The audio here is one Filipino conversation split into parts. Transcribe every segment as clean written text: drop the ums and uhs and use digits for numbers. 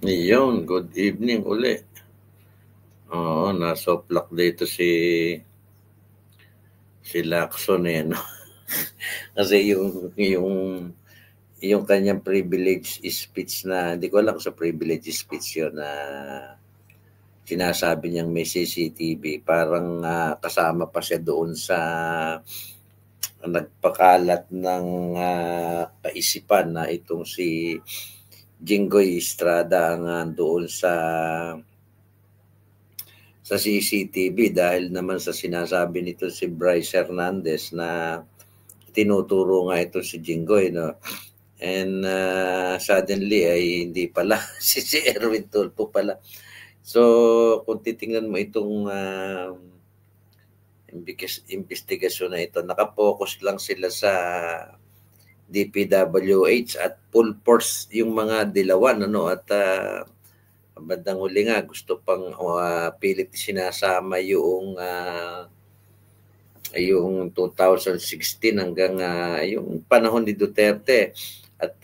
Iyon, good evening uli. Oo, nasoplak dito si Lacson eh, no? Kasi yung kanyang privilege speech na, hindi ko alam kung sa privilege speech yun na sinasabi niyang may CCTV, parang kasama pa siya doon sa nagpakalat ng kaisipan na itong si Jinggoy Estrada ang doon sa CCTV dahil naman sa sinasabi nito si Bryce Hernandez na tinuturo nga ito si Jinggoy, no? And suddenly ay hindi pala si Erwin Tulfo pala. So kung titingnan mo itong investigasyon na ito, nakapokus lang sila sa DPWH at full force yung mga dilawan, ano, at bandang huli nga gusto pang pilit sinasama yung 2016 hanggang yung panahon ni Duterte at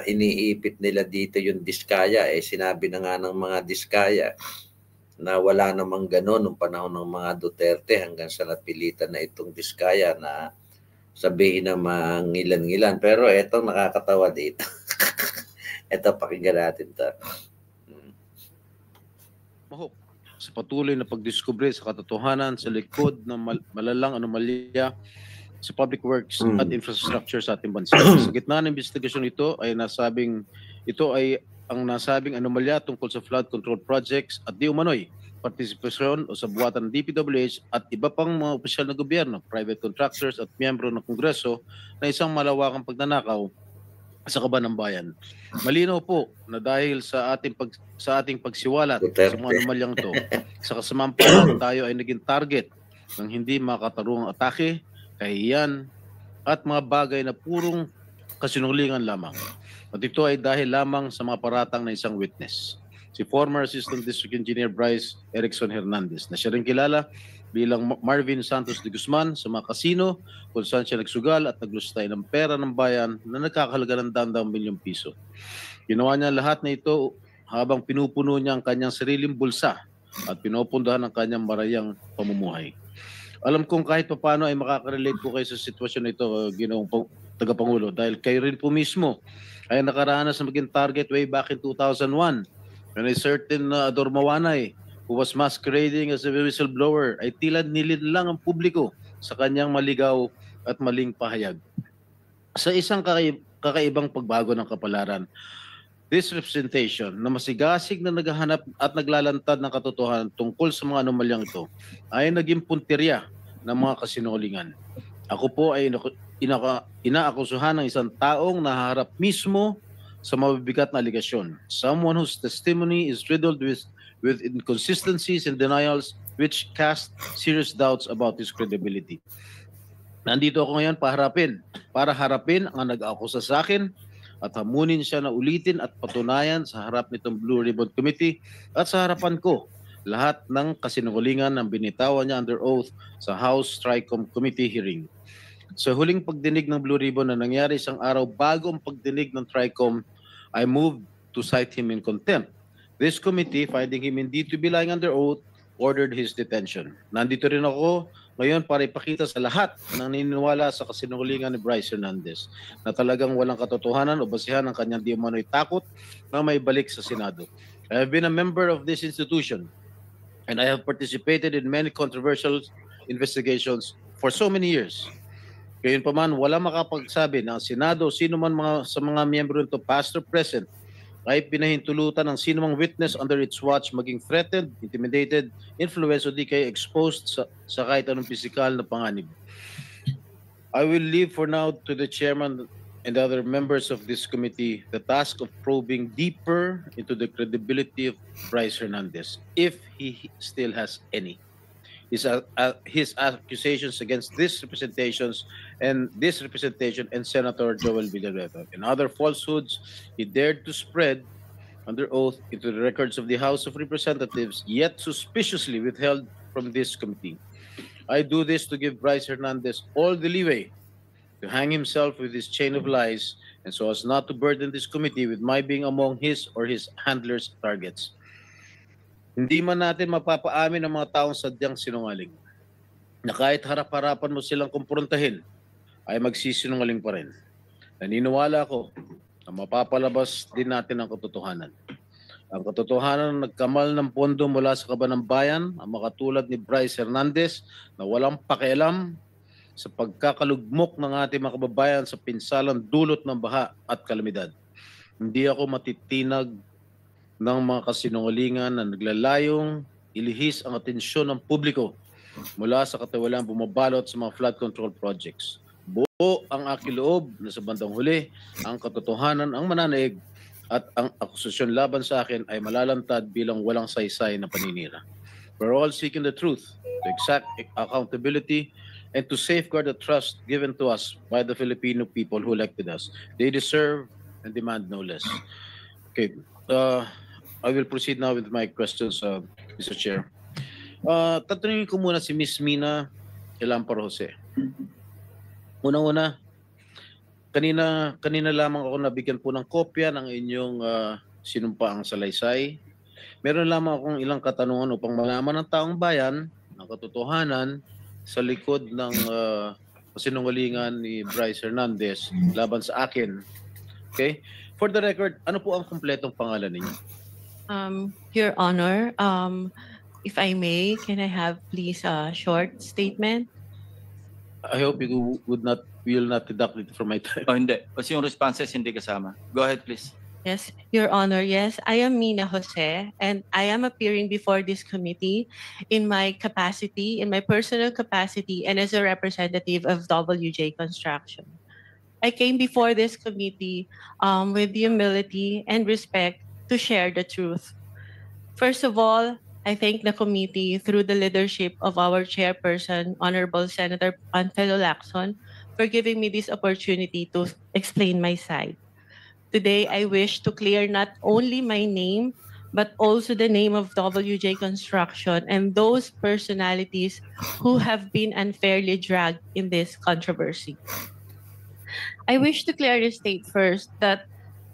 iniipit nila dito yung Diskaya. Sinabi na nga ng mga Diskaya na wala namang gano'n nung panahon ng mga Duterte hanggang sa napilitan na itong Diskaya na sabihin na mangilan-ngilan. Pero eto nakakatawa dito. Eto, pakinggan natin to. Mahok sa patuloy na pagdiskubre sa katotohanan sa likod ng malalang anomalya sa public works at infrastructure sa ating bansa. Sa gitna ng investigasyon ito ay ang nasabing anomalya tungkol sa flood control projects at di umano'y partisipasyon o sa buwatan ng DPWH at iba pang mga opisyal na gobyerno, private contractors at miyembro ng Kongreso na isang malawakang pagnanakaw sa kaban ng bayan. Malinaw po na dahil sa ating pagsiwalat sa mga anomalyang ito, sa kasamaang palad tayo ay naging target ng hindi makatarungang atake, kahihiyan, at mga bagay na purong kasinungalingan lamang. At ito ay dahil lamang sa mga paratang ng isang witness, si former Assistant District Engineer Bryce Erickson Hernandez, na siya rin kilala bilang Marvin Santos de Guzman sa mga kasino kung saan siya nagsugal at naglustay ng pera ng bayan na nagkakahalaga ng daang milyong piso. Ginawa niya lahat na ito habang pinupuno niya ang kanyang sariling bulsa at pinupundahan ang kanyang marayang pamumuhay. Alam kong kahit paano ay makaka-relate po kayo sa sitwasyon na ito, Ginoong Tagapangulo, dahil kayo rin po mismo ay nakaranas na maging target way back in 2001 when a certain Ador Mawanay who was masquerading as a whistleblower ay tila nilid lang ang publiko sa kanyang maligaw at maling pahayag. Sa isang kakaibang pagbago ng kapalaran, this representation na masigasig na naghahanap at naglalantad ng katotohanan tungkol sa mga anomalyang ito ay naging puntirya ng mga kasinungalingan. Ako po ay inaakusuhan ng isang taong nahaharap mismo sa mabibigat na aligasyon. Someone whose testimony is riddled with inconsistencies and denials which cast serious doubts about his credibility. Nandito ako ngayon para harapin ang nag-aakusa sa akin at hamunin siya na ulitin at patunayan sa harap nitong Blue Ribbon Committee at sa harapan ko lahat ng kasinungalingan ng binitawan niya under oath sa House TRICOM Committee hearing. Sa huling pagdinig ng Blue Ribbon na nangyari isang araw bago ang pagdinig ng TRICOM, I moved to cite him in contempt. This committee, finding him indeed to be lying under oath, ordered his detention. Nandito rin ako ngayon para ipakita sa lahat ng naniniwala sa kasinungalingan ni Bryce Hernandez na talagang walang katotohanan o basihan ng kanyang di umano'y takot na may balik sa Senado. I have been a member of this institution and I have participated in many controversial investigations for so many years. Gayunpaman, wala makapagsabi na ang Senado, sino man sa mga miyembro nito, past or present, ay pinahintulutan ng sino mang witness under its watch maging threatened, intimidated, influenced o di kaya exposed sa kahit anong pisikal na panganib. I will leave for now to the chairman and other members of this committee the task of probing deeper into the credibility of Bryce Hernandez, if he still has any. His accusations against this representation and Senator Joel Villanueva and other falsehoods he dared to spread under oath into the records of the House of Representatives, yet suspiciously withheld from this committee. I do this to give Bryce Hernandez all the leeway to hang himself with his chain of lies and so as not to burden this committee with my being among his or his handlers' targets. Hindi man natin mapapaamin ang mga taong sadyang sinungaling na kahit harap-harapan mo silang kumprontahin, ay magsisinungaling pa rin. Naniniwala ako na mapapalabas din natin ang katotohanan. Ang katotohanan na nagkamal ng pondo mula sa kaban ng bayan, ang makatulad ni Bryce Hernandez na walang pakialam sa pagkakalugmok ng ating mga kababayan sa pinsalang dulot ng baha at kalamidad. Hindi ako matitinag ng mga kasinungalingan na naglalayong ilihis ang atensyon ng publiko mula sa katiwalaan bumabalot sa mga flood control projects. Buo ang aking loob na sa bandang huli, ang katotohanan ang mananaig at ang akusasyon laban sa akin ay malalantad bilang walang saysay na paninira. We're all seeking the truth, the exact accountability, and to safeguard the trust given to us by the Filipino people who elected us. They deserve and demand no less. Okay, I will proceed now with my questions, Mr. Chair. Tatanungin ko muna si Ms. Mina Elampar Jose. Unang-una, kanina lamang ako nabigyan po ng kopya ng inyong sinumpaang salaysay. Meron lamang akong ilang katanungan upang malaman ng taong bayan ang katotohanan sa likod ng sinungalingan ni Bryce Hernandez laban sa akin. Okay? For the record, ano po ang kumpletong pangalan ninyo? Your Honor, if I may, can I have please a short statement? I hope you will not deduct it from my time. Oh, hindi. Kasi yung responses hindi kasama. Go ahead, please. Yes, Your Honor. Yes, I am Mina Jose, and I am appearing before this committee in my capacity, in my personal capacity, and as a representative of WJ Construction. I came before this committee with humility and respect to share the truth. First of all, I thank the committee through the leadership of our chairperson, Honorable Senator Panfilo Lacson, for giving me this opportunity to explain my side. Today, I wish to clear not only my name, but also the name of WJ Construction and those personalities who have been unfairly dragged in this controversy. I wish to clearly state first that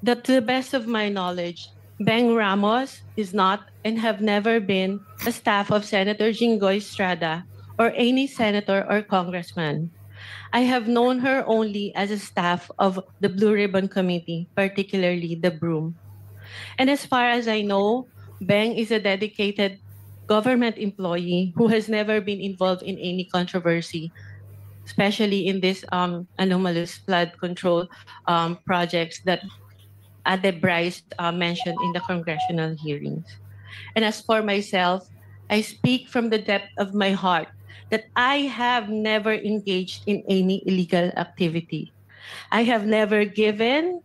to the best of my knowledge, Beng Ramos is not and have never been a staff of Senator Jinggoy Estrada or any senator or congressman. I have known her only as a staff of the Blue Ribbon Committee, particularly the Broom. And as far as I know, Beng is a dedicated government employee who has never been involved in any controversy, especially in this anomalous flood control projects that Ade Bryce mentioned in the congressional hearings. And as for myself, I speak from the depth of my heart that I have never engaged in any illegal activity. I have never given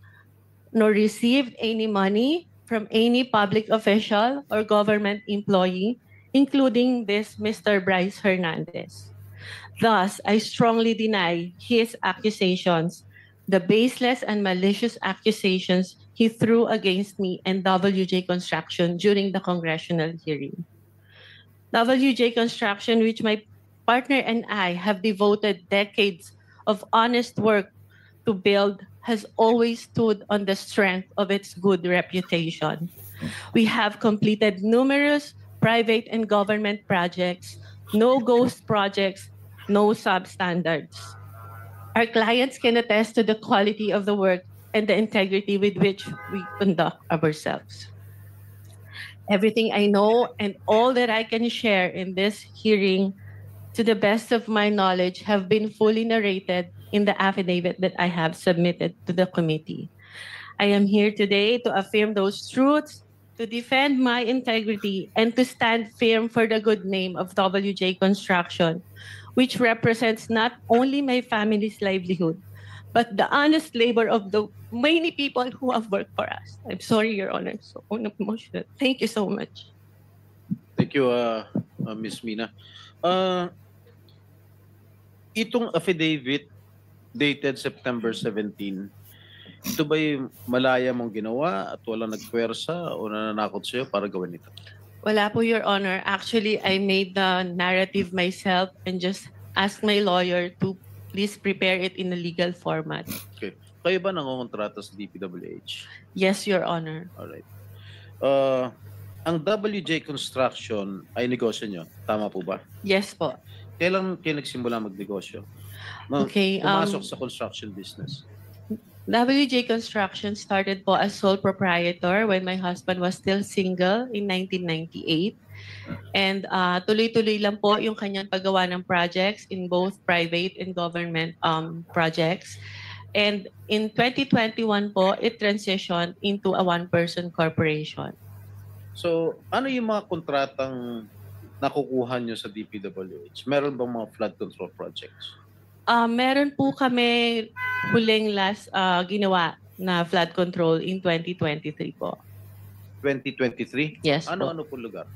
nor received any money from any public official or government employee, including this Mr. Bryce Hernandez. Thus, I strongly deny his accusations, the baseless and malicious accusations he threw against me and WJ Construction during the congressional hearing. WJ Construction, which my partner and I have devoted decades of honest work to build, has always stood on the strength of its good reputation. We have completed numerous private and government projects, no ghost projects, no substandards. Our clients can attest to the quality of the work and the integrity with which we conduct ourselves. Everything I know and all that I can share in this hearing, to the best of my knowledge, have been fully narrated in the affidavit that I have submitted to the committee. I am here today to affirm those truths, to defend my integrity, and to stand firm for the good name of WJ Construction, which represents not only my family's livelihood, but the honest labor of the many people who have worked for us. I'm sorry, Your Honor, so emotional. Thank you so much. Thank you, Ms. Mina. Itong affidavit dated September 17, ito ba'y malaya mong ginawa at walang nagpwersa o nananakot sa'yo para gawin ito? Wala po, Your Honor. Actually, I made the narrative myself and just asked my lawyer to please prepare it in a legal format. Okay. Kayo ba nangongontrata sa DPWH? Yes, Your Honor. Alright. Ang WJ Construction ay negosyo nyo. Tama po ba? Yes po. Kailan kayo nagsimula magnegosyo? Okay, Pumasok sa construction business. WJ Construction started po as sole proprietor when my husband was still single in 1998. And tuloy-tuloy lang po yung kanyang paggawa ng projects in both private and government projects. And in 2021 po, it transitioned into a one-person corporation. So, ano yung mga kontratang nakukuha nyo sa DPWH? Meron bang mga flood control projects? Meron po kami huling last ginawa na flood control in 2023 po. 2023? Yes Ano-ano po lugar?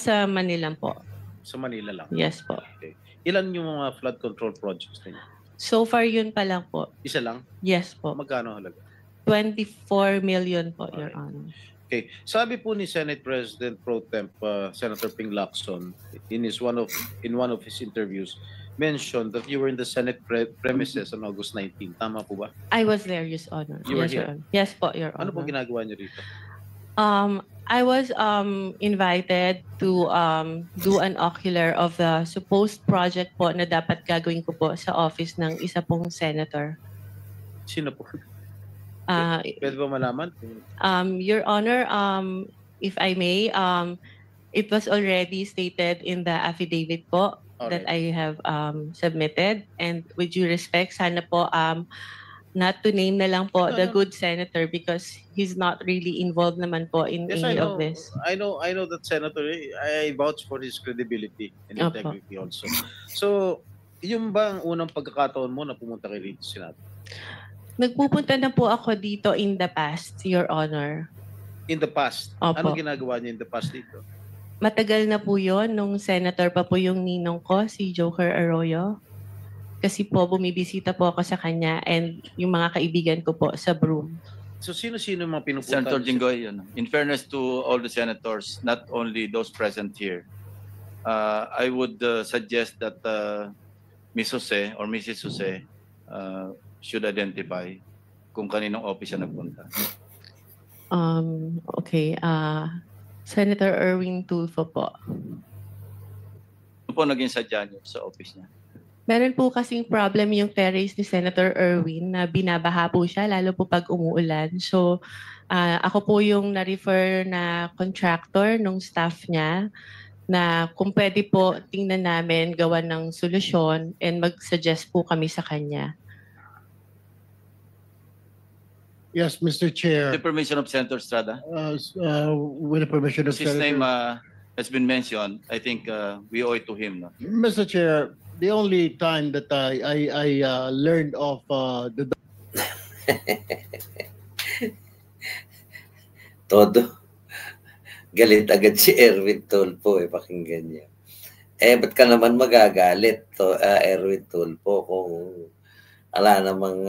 Sa Manila po. Sa Manila lang? Yes po. Okay. Ilan yung mga flood control projects ninyo? So far yun pa lang po. Isa lang? Yes po. Magkano halaga? 24 million po, Your Alright. Honor. Okay. Sabi po ni Senate President Pro Temp Senator Ping Lacson in one of his interviews mentioned that you were in the Senate premises on August 19. Tama po ba? I was there, Your Honor. You were Yes, here? Your Honor. Yes po, Your Honor. Ano po ginagawa niyo rito? I was invited to do an ocular of the supposed project po na dapat gagawin ko po sa office ng isa pong senator. Sino po? Uh, Pwede ba malaman? Your Honor, if I may, it was already stated in the affidavit po that I have submitted. And with due respect, sana po not to name na lang po the good senator because he's not really involved naman po in Yes, any I know. of this. I know that Senator, I vouch for his credibility and Opo. integrity also. So, yung ba ang unang pagkakataon mo na pumunta kay Rito Senado? Nagpupunta na po ako dito in the past, Your Honor. In the past? Opo. Ano ginagawa niya in the past dito? Matagal na po yon nung senator pa po yung ninong ko, si Joker Arroyo. Kasi po bumibisita po ako sa kanya and yung mga kaibigan ko po sa Broome. So, sino-sino yung mga pinupunta? Senator niyo? Jinggoy, in fairness to all the senators, not only those present here, I would suggest that Ms. Jose or Mrs. Jose should identify kung kaninong office siya nagpunta. Okay. Senator Erwin Tulfo po. Ano po naging sadya niyo sa office niya? Meron po kasing problem yung terrace ni Senator Erwin na binabaha po siya lalo po pag umuulan. So ako po yung na-refer na contractor nung staff niya na kung pwede po tingnan namin gawa ng solusyon and mag-suggest po kami sa kanya. Yes, Mr. Chair. With the permission of Senator Estrada, With the permission of his name Senator. has been mentioned. I think we owe it to him. No? Mr. Chair, the only time that I learned of the Todo. Galit agad si Erwin Tulfo pakinggan niya. Ba't ka naman magagalit Erwin Tulfo kung ala namang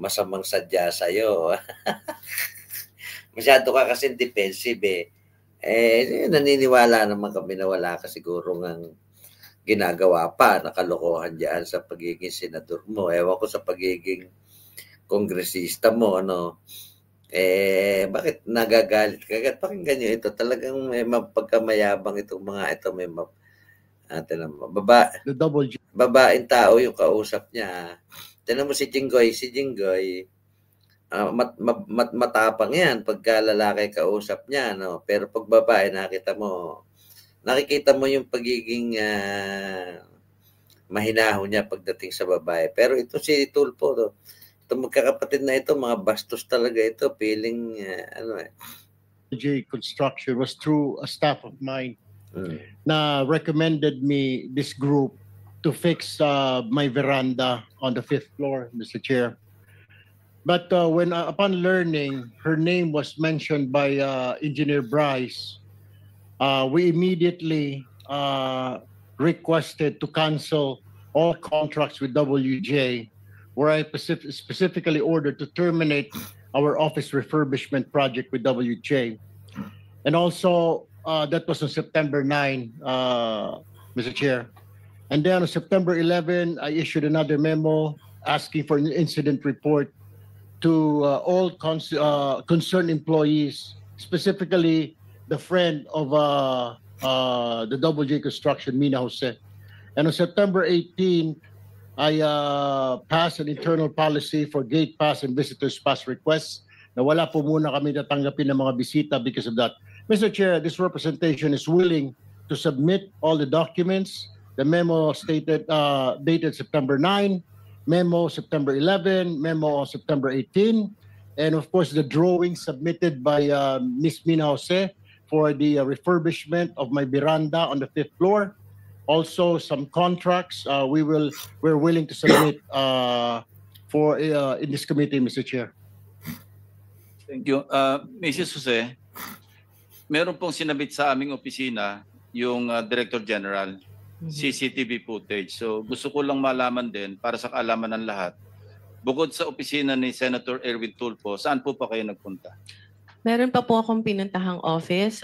masamang sadya sa'yo. Masyado ka kasi defensive naniniwala naman kami na wala ka siguro ng ginagawa pa na kalokohan dyan sa pagiging senador mo. Ewan ko sa pagiging kongresista mo, bakit nagagalit ka? Pakinggan nyo ito. Talagang may pagkamayabang itong mga ito. May the double J. babaeng tao yung kausap niya. Tinan mo si Jinggoy. Si Jinggoy, matapang yan pagka lalaki kausap niya. No? Pero pag babae, nakikita mo yung pagiging mahinahon niya pagdating sa babae. Pero ito si Tulfo, itong magkakapatid na ito, mga bastos talaga ito. Feeling, J Construction was through a staff of mine na recommended me this group to fix my veranda on the 5th floor, Mr. Chair. But when upon learning her name was mentioned by Engineer Bryce, we immediately requested to cancel all contracts with WJ, where I specifically ordered to terminate our office refurbishment project with WJ. And also, that was on September 9, Mr. Chair. And then on September 11, I issued another memo asking for an incident report to all concerned employees, specifically the friend of the Double J Construction, Mina Jose. And on September 18, I passed an internal policy for gate pass and visitors pass requests na wala po muna kami natanggapin ng mga bisita because of that. Mr. Chair, this representation is willing to submit all the documents. The memo stated dated September 9, memo September 11, memo September 18, and of course the drawing submitted by Ms. Mina Jose for the refurbishment of my veranda on the 5th floor. Also, some contracts we're willing to submit for in this committee, Mr. Chair. Thank you. Mrs. Jose, meron pong sinabit sa aming opisina yung Director General, CCTV footage. So gusto ko lang malaman din para sa kaalaman ng lahat. Bukod sa opisina ni Senator Erwin Tulfo, saan po pa kayo nagpunta? Meron pa po akong pinuntahang office.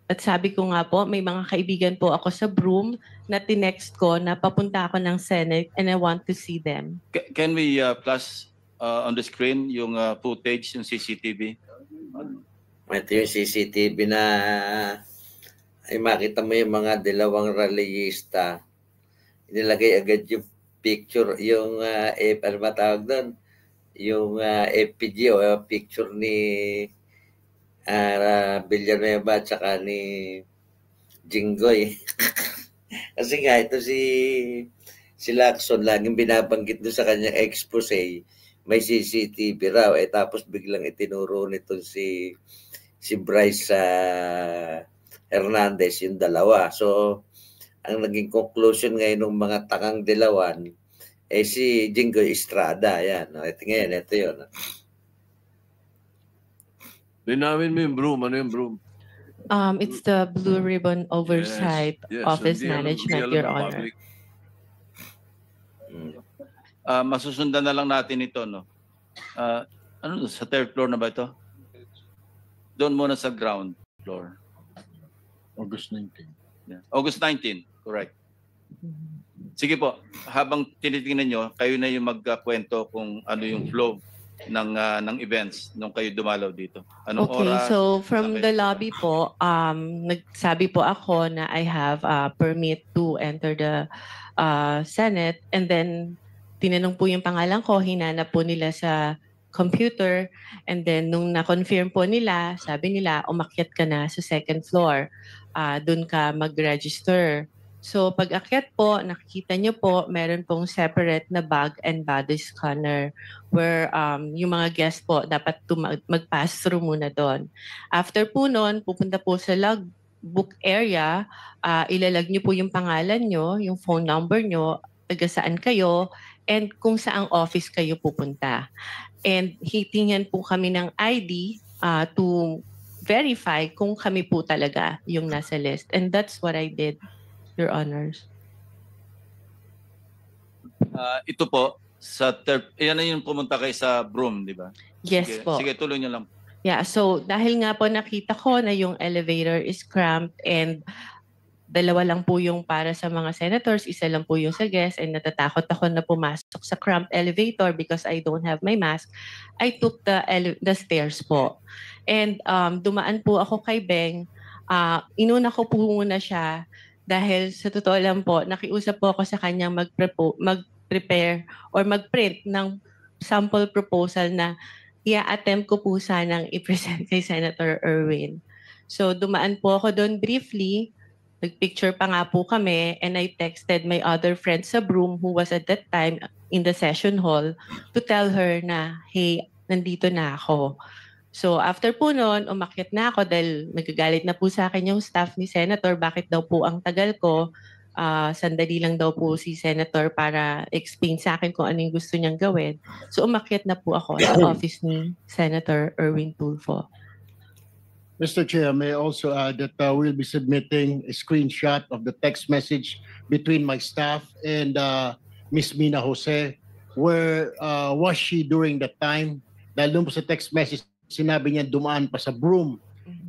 At sabi ko nga po, may mga kaibigan po ako sa Broome na tinext ko na papunta ako ng Senate and I want to see them. Can we flash on the screen yung footage, yung CCTV? Ito yung CCTV na ay makita mo yung mga dalawang rallyista. Inilagay agad yung picture, yung ano matawag doon? Yung FPG o picture ni Villanueva at saka ni Jinggoy. Kasi nga ito si Lacson laging binabanggit doon sa kanyang expose, may CCTV raw, tapos biglang itinuro nito si Bryce Hernandez yung dalawa. So ang naging conclusion ngayon ng mga takang dilawan si Jinggoy Estrada. Yan. Ito ngayon, ito yun. Linawin mo yung Broome. Ano yung Broome? It's the Blue Ribbon Oversight Yes. Office Hindi Management, alam Your ng Honor. public. Masusundan na lang natin ito, no? Ano, sa third floor na ba ito? Doon muna sa ground floor. August 19. Yeah. August 19, correct. Sige po, habang tinitingnan nyo, kayo na yung magkwento kung ano yung flow ng events nung kayo dumalaw dito. Anong Okay, oras? so from the lobby po, nagsabi po ako na I have a permit to enter the Senate, and then tinanong po yung pangalan ko, hinanap po nila sa computer, and then nung na-confirm po nila, sabi nila, umakyat ka na sa second floor, dun ka mag-register. So pag akyat po, nakikita nyo po, meron pong separate na bag and body scanner where yung mga guests po dapat mag-pass through muna doon. After po noon, pupunta po sa logbook area, ilalag nyo po yung pangalan nyo, yung phone number nyo, taga saan kayo, and kung saang office kayo pupunta. And hitingnan po kami ng ID to verify kung kami po talaga yung nasa list. And that's what I did, Your Honors. Ito po, sa yan na yung pumunta kayo sa Broome, di ba? Yes Sige, po. sige, tuloy nyo lang. Yeah, so dahil nga po nakita ko na yung elevator is cramped and dalawa lang po yung para sa mga senators, isa lang po yung sa guests, and natatakot ako na pumasok sa cramped elevator because I don't have my mask, I took the stairs po. And dumaan po ako kay Beng, inuna ko po muna siya dahil sa totoo lang po, nakiusap po ako sa kanyang mag-prepare or mag-print ng sample proposal na i-attempt ko po sanang i-present kay Senator Erwin. So dumaan po ako doon briefly, nag-picture pa nga po kami, and I texted my other friend sa Broome who was at that time in the session hall to tell her na, hey, nandito na ako. So after po noon, umakyat na ako dahil nagagalit na po sa akin yung staff ni Senator, bakit daw po ang tagal ko. Sandali lang daw po si Senator para explain sa akin kung ano yung gusto niyang gawin. So umakyat na po ako sa office ni Senator Erwin Tulfo. Mr. Chair, may I also add that we'll be submitting a screenshot of the text message between my staff and Ms. Mina Jose. Where was she during that time? Dahil doon po sa text message, sinabi niya dumaan pa sa Broome.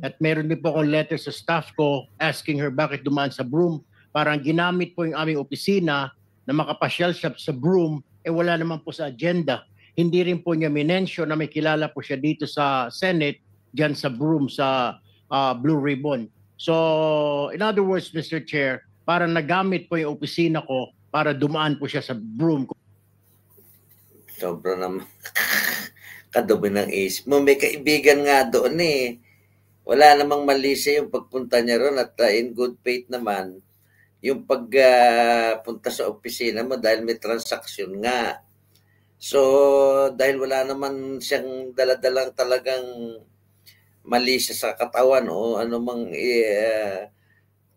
At meron din po akong letter sa staff ko asking her bakit dumaan sa Broome. Parang ginamit po yung aming opisina na makapasyal siya sa Broome wala naman po sa agenda. Hindi rin po niya minensyon na may kilala po siya dito sa Senate, dyan sa Broome, sa Blue Ribbon. So, in other words, Mr. Chair, para nagamit po yung opisina ko para dumaan po siya sa Broome. Sobra naman. Kadumi ng isip mo. May kaibigan nga doon eh. Wala namang mali siya yung pagpunta niya ron at in good faith naman yung pagpunta sa opisina mo dahil may transaksyon nga. So, dahil wala naman siyang daladalang talagang mali siya sa katawan o anumang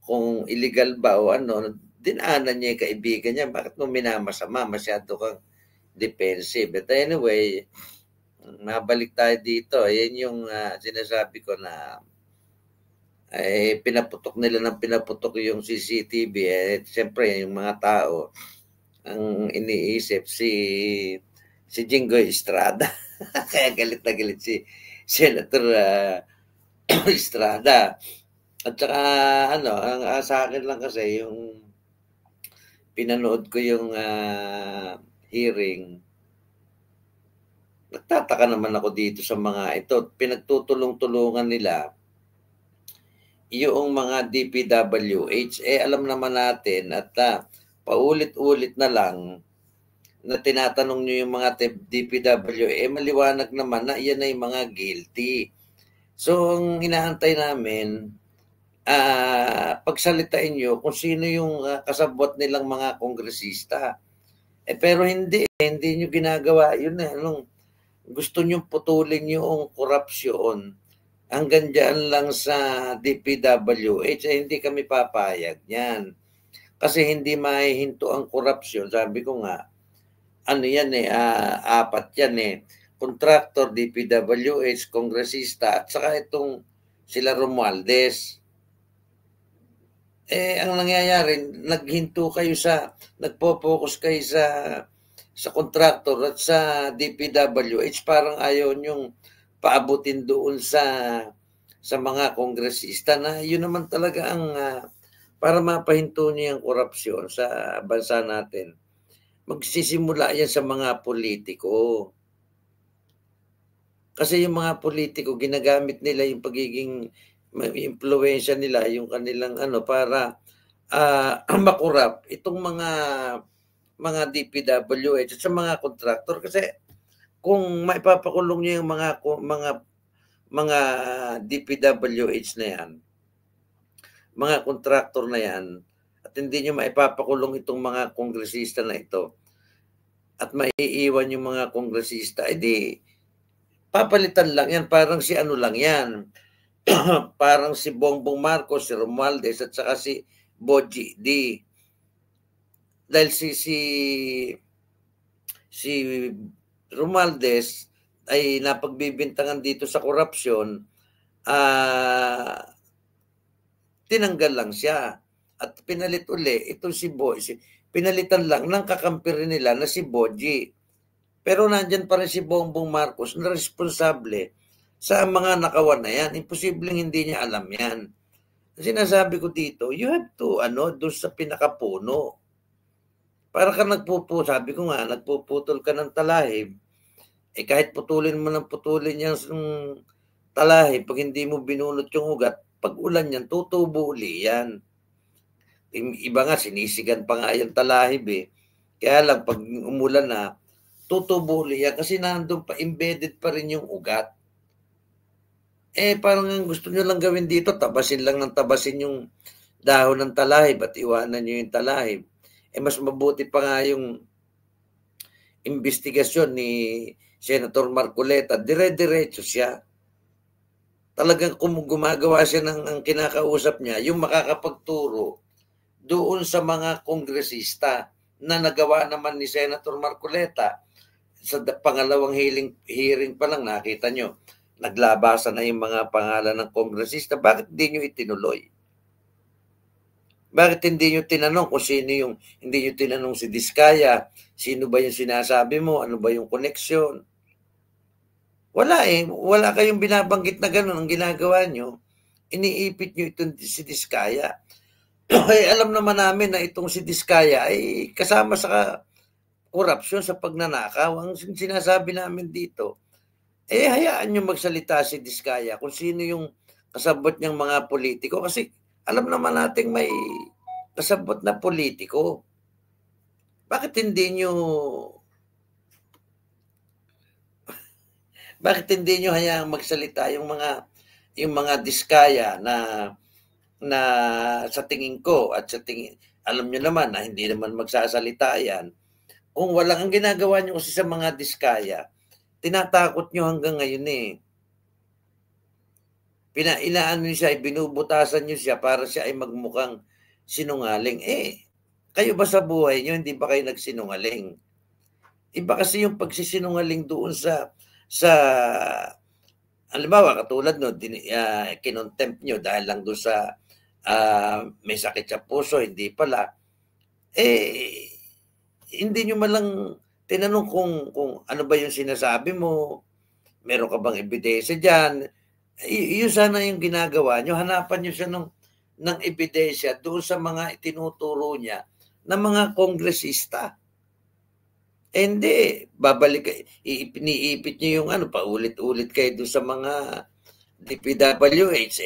kung illegal ba o ano, dinaanan niya yung kaibigan niya. Bakit mo minamasama? Masyado kang defensive. But anyway, mabalik tayo dito. Yan yung sinasabi ko na pinaputok nila ng pinaputok yung CCTV. Siyempre, yung mga tao ang iniisip si Jinggoy Estrada. Kaya galit na galit si Senator Estrada. At saka ang sa akin lang kasi yung pinanood ko yung hearing, nagtataka naman ako dito sa mga ito. Pinagtutulong-tulungan nila yung mga DPWH. Alam naman natin at paulit-ulit na lang na tinatanong nyo yung mga DPWH, maliwanag naman na yan ay mga guilty. So, ang inaantay namin, pagsalitain nyo kung sino yung kasabwat nilang mga kongresista. Pero hindi nyo ginagawa. Yun na, gusto nyo putulin yung korupsyon hanggang dyan lang sa DPWH, hindi kami papayag yan. Kasi hindi mahihinto ang korupsyon. Sabi ko nga, apat yan Contractor, DPWH, kongresista, at saka itong sila Romualdez. Ang nangyayari, nagpo-focus kayo sa contractor at sa DPWH, parang ayaw nyong paabutin doon sa mga kongresista na yun naman talaga ang para mapahinto niya ang korupsyon sa bansa natin. Magsisimula yan sa mga politiko. Kasi yung mga politiko, ginagamit nila yung pagiging impluwensya nila, yung kanilang para makurap itong mga DPWH at sa mga contractor. Kasi kung maipapakulong niyo yung mga DPWH na yan, mga contractor na yan, at hindi nyo maipapakulong itong mga kongresista na ito, at maiiwan yung mga kongresista, edi papalitan lang yan. Parang si lang yan. Parang si Bongbong Marcos, si Romualdez, at saka si Boji D. Dahil si Romualdez ay napagbibintangan dito sa korupsyon, tinanggal lang siya. At pinalit uli, ito si Boji, pinalitan lang ng kakampi nila na si Boji. Pero nandyan pa rin si Bongbong Marcos na responsable sa mga nakawan na yan. Imposibleng hindi niya alam yan. Sinasabi ko dito, you have to, doon sa pinakapuno. Para ka sabi ko nga, nagpuputol ka ng talahib, kahit putulin mo ng putulin yung talahib, pag hindi mo binunot yung ugat, pag ulan yan, tutubo uli yan. Iba nga, sinisigan pa nga yung talahib Kaya lang, pag umulan na, tutubo uli yan kasi nandun pa, embedded pa rin yung ugat. Parang gusto nyo lang gawin dito, tabasin lang ng tabasin yung dahon ng talahib at iwanan nyo yung talahib. Mas mabuti pa nga yung investigasyon ni Senator Marcoleta, dire-diretso siya. Talagang gumagawa siya ang kinakausap niya, yung makakapagturo doon sa mga kongresista na nagawa naman ni Senator Marcoleta. Sa pangalawang hearing pa lang, nakita nyo, naglabasan na yung mga pangalan ng kongresista. Bakit hindi nyo itinuloy? Bakit hindi nyo tinanong kung sino yung, hindi nyo tinanong si Diskaya, sino ba yung sinasabi mo, ano ba yung koneksyon? Wala wala kayong binabanggit na gano'n ang ginagawa nyo. Iniipit nyo itong si Diskaya. Alam naman namin na itong si Diskaya ay kasama sa korupsyon, sa pagnanakaw. Ang sinasabi namin dito, hayaan nyo magsalita si Diskaya kung sino yung kasabot niyang mga politiko. Kasi alam naman natin may kasabot na politiko. Bakit hindi nyo hayaang magsalita yung mga Diskaya na sa tingin ko at alam nyo naman na hindi naman magsasalita yan. Kung walang ang ginagawa nyo kasi sa mga Diskaya, tinatakot nyo hanggang ngayon inaano niyo siya, binubutasan niyo siya para siya ay magmukhang sinungaling. Kayo ba sa buhay niyo, hindi ba kayo nagsinungaling? Iba kasi yung pagsisinungaling doon sa halimbawa, katulad no, kinontempt nyo dahil lang doon sa may sakit sa puso, hindi pala. Hindi nyo malang tinanong kung ano ba yung sinasabi mo, meron ka bang ebidensya dyan. Yun sana yung ginagawa nyo. Hanapan nyo siya ng ebidensya doon sa mga itinuturo niya ng mga kongresista. Hindi, babalik, iniipit nyo yung paulit-ulit kayo doon sa mga DPWH.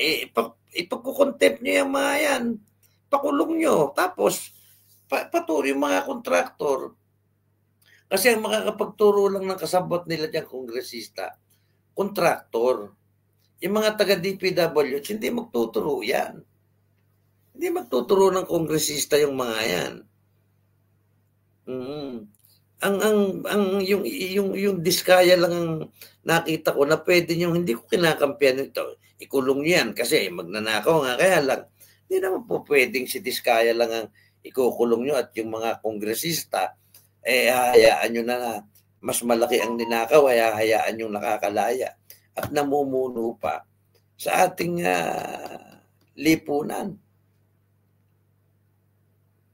Ipagkukontempt nyo yung mga yan. Pakulong nyo. Tapos, patuloy yung mga kontraktor. Kasi ang makakapagturo lang ng kasabot nila dyan, kongresista, kontraktor. Yung mga taga-DPWH, hindi magtuturo yan. Hindi magtuturo ng kongresista yung mga yan. Yung Diskaya lang ang nakita ko na pwede nyo, hindi ko kinakampiyan ito. Ikulong nyo yan kasi magnanakaw nga, kaya lang. Hindi naman po pwedeng si Diskaya lang ang ikukulong nyo at yung mga kongresista, hayaan nyo na mas malaki ang ninakaw, hayaan nyo nakakalaya at namumuno pa sa ating lipunan.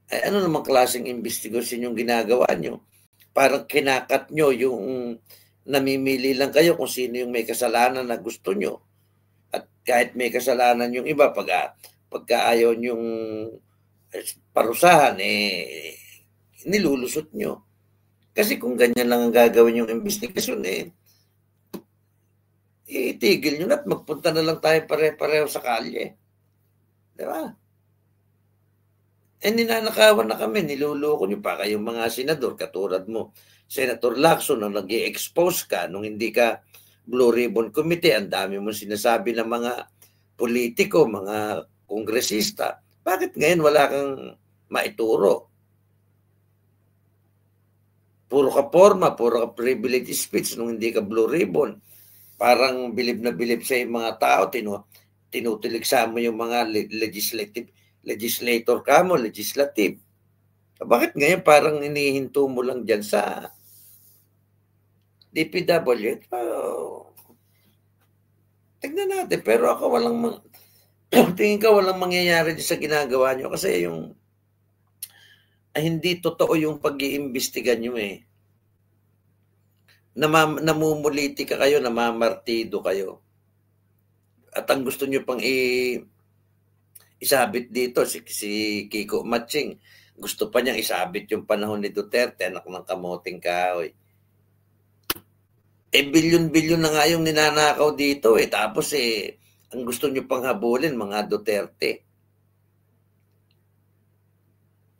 Ano namang klaseng investigasyon yung ginagawa nyo? Parang kinakat nyo yung namimili lang kayo kung sino yung may kasalanan na gusto nyo. At kahit may kasalanan yung iba, pagka ayaw yung parusahan, nilulusot nyo. Kasi kung ganyan lang ang gagawin yung investigasyon, itigil nyo na at magpunta na lang tayo pare-pareho sa kalye. Di ba? Ninanakawan na kami, niluloko nyo pa kayong mga senador, katulad mo, Senator Lacson, nung nag-i-expose ka, nung hindi ka Blue Ribbon Committee, ang dami mong sinasabi ng mga politiko, mga kongresista. Bakit ngayon wala kang maituro? Puro ka forma, puro ka privilege speech nung hindi ka Blue Ribbon. Parang bilib na bilib sa mga tao, tinutuligsa mo yung mga legislator ka mo, legislative. Bakit ngayon parang inihinto mo lang dyan sa DPW? Tignan natin, pero ako tingin ka walang mangyayari sa ginagawa nyo kasi hindi totoo yung pag-iimbestiga nyo namumuliti ka kayo, namamartido kayo. At ang gusto nyo pang isabit dito, si Kiko Matching, gusto pa niyang isabit yung panahon ni Duterte, anak ng kamoting kahoy. Bilyon-bilyon na nga yung ninanakaw dito tapos ang gusto nyo pang habulin, mga Duterte.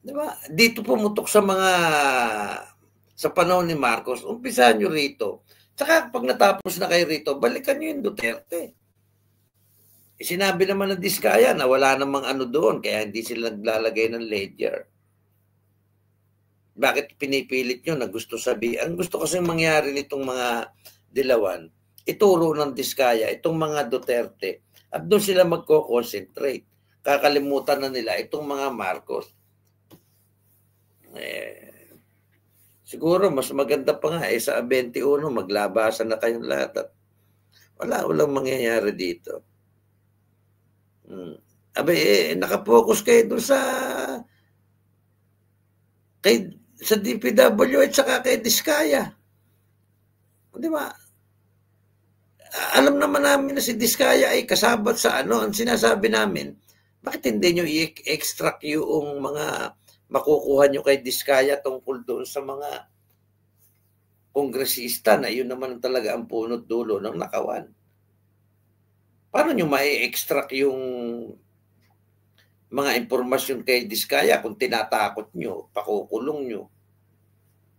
Diba? Dito pumutok sa panahon ni Marcos, umpisahan nyo rito. Tsaka pag natapos na kayo rito, balikan nyo yung Duterte. Sinabi naman ng Diskaya na wala namang doon, kaya hindi sila naglalagay ng ledger. Bakit pinipilit nyo na gusto sabihin? Ang gusto kasi mangyari nitong mga dilawan, ituro ng Diskaya, itong mga Duterte, at doon sila magko-concentrate. Kakalimutan na nila itong mga Marcos. Siguro mas maganda pa nga sa 21 maglabasan na kayong lahat at walang mangyayari dito. Nakapokus kayo doon sa DPW at saka kay Diskaya. Di ba? Alam naman namin na si Diskaya ay kasabat sa ang sinasabi namin. Bakit hindi nyo i-extract yung mga makukuha nyo kay Diskaya tungkol doon sa mga kongresista na yun naman talaga ang punot dulo ng nakawan. Paano nyo ma-extract yung mga impormasyon kay Diskaya kung tinatakot nyo, pakukulong nyo?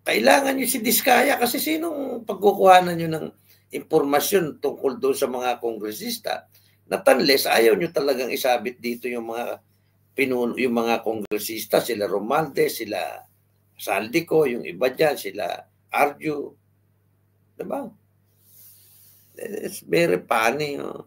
Kailangan nyo si Diskaya kasi sinong pagkukuhanan nyo ng impormasyon tungkol doon sa mga kongresista na unless ayaw nyo talagang isabit dito yung mga yung mga kongresista, sila Romualdez, sila Saldico, yung iba dyan, sila Arjo. Diba? It's very funny. Oh.